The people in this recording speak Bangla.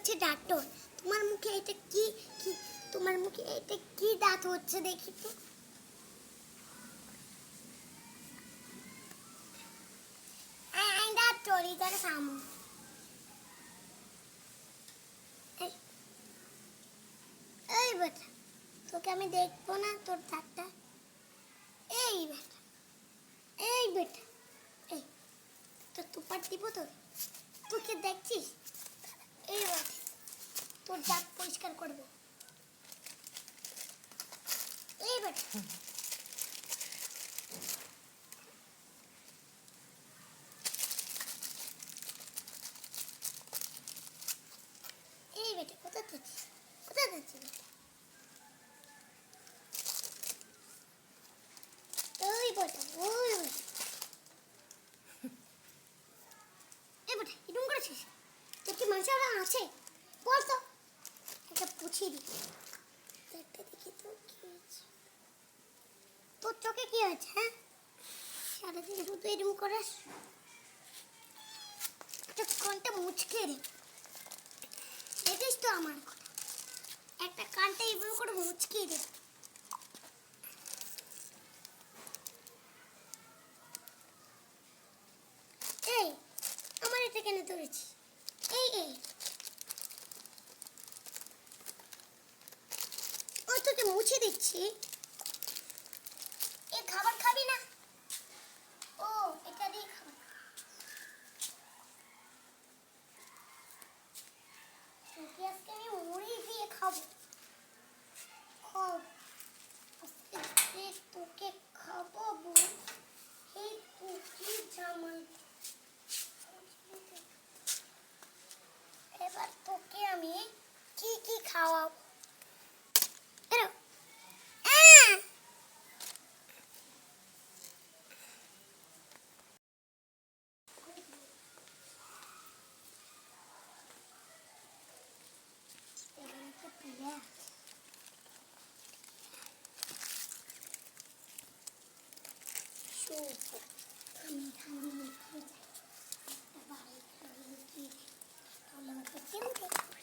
হচ্ছে ডাক্তার। তোমার মুখে এটা কি কি তোমার মুখে এটা কি দাঁত হচ্ছে দেখি তো। ডাক্তার ইধার সামু। এই বেটা, তোকে আমি দেখবো না তোর দাঁতটা। এই বেটা, এই বেটা, এই তোর তুপার দিব তোর। তোকে দেখছিস? এই বেটা, তোর দাঁত পরিষ্কার করবো। এই বেটা, এই বেটা, কোথায় যাচ্ছিস? কোথায় যাচ্ছিস বেটা? ওই বেটা, ওই বেটা, এই বেটা, এরকম করেছিস? তোর কি মানুষ আছে? বল তো, একটা পুছিয়ে দিই। একটা দেখি তো কি হয়েছে। তোর চোখে কি হয়েছে? হ্যাঁ, সারাদিন শুধু এরকম করিস। একটা কানটা মুচকে রে, দেখিস তো আমার একটা কানটা এভাবে করে মুচকে রে। এই আমার এটা কেন ধরেছিস? এই এই ও তোকে মুছে দিচ্ছি। এই খাবার খাবি না? ও এটা দিয়ে খাবার। তোকে আজকে আমি মুড়ি দিয়ে খাবো। আজকে তোকে খাবো বল। এই তোকে জামাই, এবার তোকে আমি কি কি খাওয়াবো। আমি